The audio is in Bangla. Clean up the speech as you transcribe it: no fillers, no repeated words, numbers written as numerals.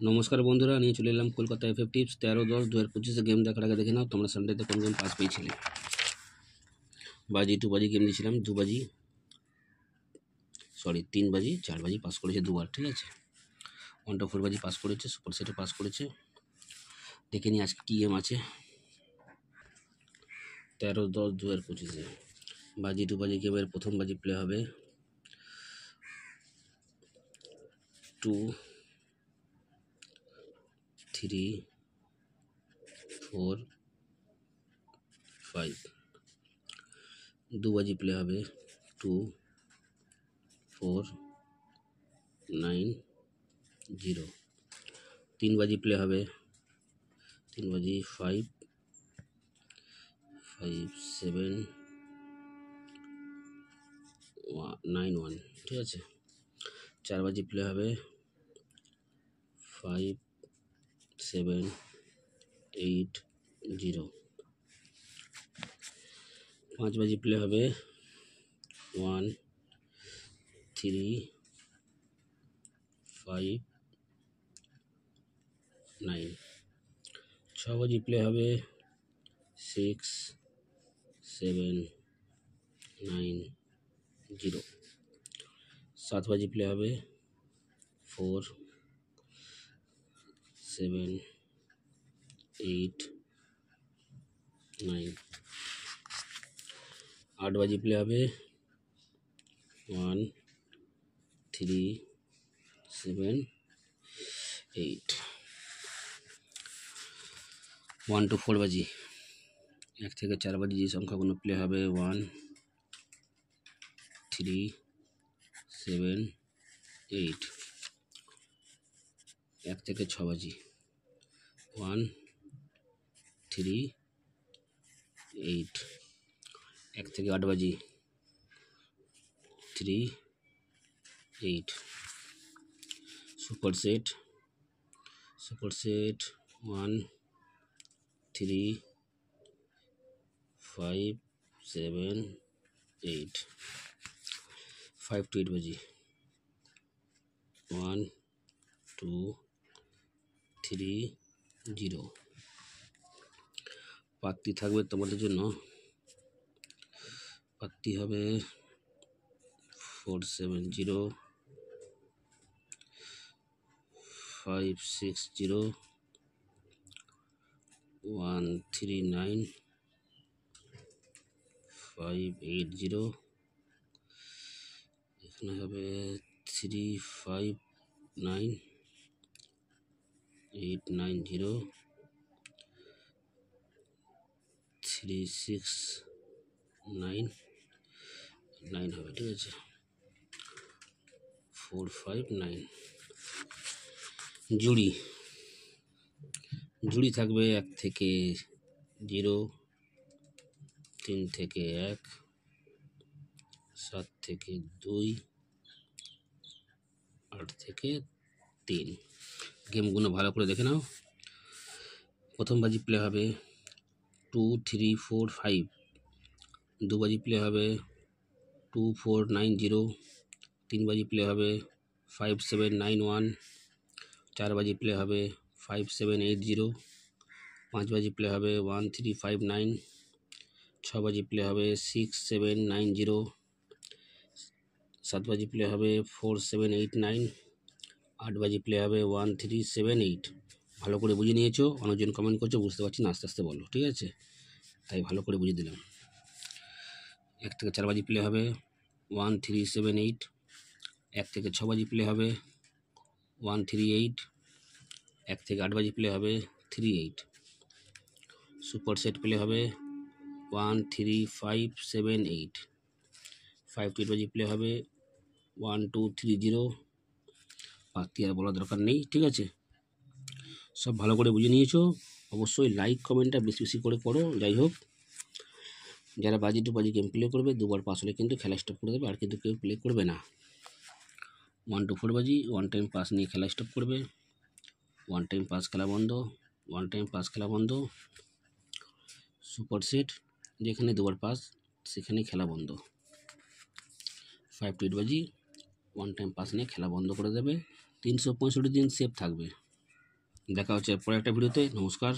নমস্কার বন্ধুরা, নিয়ে চলে এলাম কলকাতা এফএফ টিপস 13-10-2025 গেম দেখার আগে দেখে নাও তোমরা সানডেতে কোন গেম পাস পেয়েছিলে। বাজি 2 বাজি গেম দিয়েছিলাম, 2 বাজি 3 বাজি 4 বাজি পাস করেছে দুবার, ঠিক আছে। 1 to 4 বাজি পাস করেছে, সুপার সেটে পাস করেছে। দেখে নিই আজকে কী গেম আছে। 13-10-2025 বাজি 2 বাজি গেমের প্রথম বাজি প্লে হবে 2 3 4 5। 2 বাজি প্লে হবে 2 4 9 0। 3 বাজি প্লে হবে 3 বাজি 5 7 9 1, ঠিক আছে। 4 বাজি প্লে হবে 5 7 8 0। 5 বাজি প্লে হবে 1 3 5 9। 6 বাজি প্লে হবে 6 7 9 0। 7 বাজি প্লে হবে 4 7 8 9। 8 বাজি প্লে হবে 1 3 7 8। 1 to 4 বাজি, 1 থেকে 4 বাজি যে সংখ্যাগুলো প্লে হবে 1 3 7 8। 1 থেকে 6 বাজি 1 3 8। 1 থেকে 8 বাজি 3 8। Super set 1 3 5 7 8। 5 to 8 বাজি 1 2 3 0। পাত্তি থাকবে তোমাদের জন্য, পাত্তি হবে 4 7 0 5 6 0 1 3 9 5 8 0। এখানে হবে 3 5 9 8 9 0 3 6 9 9 হবে, ঠিক আছে। 4 5 9। জুড়ি থাকবে 1 থেকে 0 3 থেকে 1 7 থেকে 2 8 থেকে 3। গেমগুলো ভালো করে দেখে নাও। প্রথম বাজি প্লে হবে 2 3 4 5। 2 বাজি প্লে হবে 2 4 9 0। 3 বাজি প্লে হবে 5 7 9 1। 4 বাজি প্লে হবে 5 7 8 0। 5 বাজি প্লে হবে 1 3 5 9। 6 বাজি প্লে হবে 6 7 9 0। 7 বাজি প্লে হবে 4 7 8 9। 8 বাজি প্লে হবে 1 3 7 8। ভালো করে বুঝে নিয়েছো, অনেকজন কমেন্ট করছো, বুঝতে পারছি না, আস্তে আস্তে বলো, ঠিক আছে, তাই ভালো করে বুঝে দিলাম। 1 থেকে 4 বাজি প্লে হবে 1 3 7 8। 1 থেকে 6 বাজি প্লে হবে 1 3 8। 1 থেকে 8 বাজি প্লে হবে 3 8। সুপার সেট প্লে হবে 1 3 5 7 8। 5 to 8 বাজি প্লে হবে 1 2 3 0। পাত্তি আর বলার দরকার নেই, ঠিক আছে। সব ভালো করে বুঝে নিয়েছো। অবশ্যই লাইক কমেন্টটা বেশি বেশি করে করো। যাই হোক, যারা বাজি 2 বাজি গেম প্লে করবে 2 বার পাস হলে কিন্তু খেলা স্টপ করে দেবে, আর কিন্তু কেউ প্লে করবে না। 1 to 4 বাজি 1 টাইম পাস নিয়ে খেলা স্টপ করবে। 1 টাইম পাস খেলা বন্ধ, 1 টাইম পাস খেলা বন্ধ। সুপার সেট যেখানে 2 বার পাস সেখানে খেলা বন্ধ। 5 to 8 বাজি 1 টাইম পাস নিয়ে খেলা বন্ধ করে দেবে। 365 দিন সেভ থাকবে। দেখা হচ্ছে পরে একটা ভিডিওতে। নমস্কার।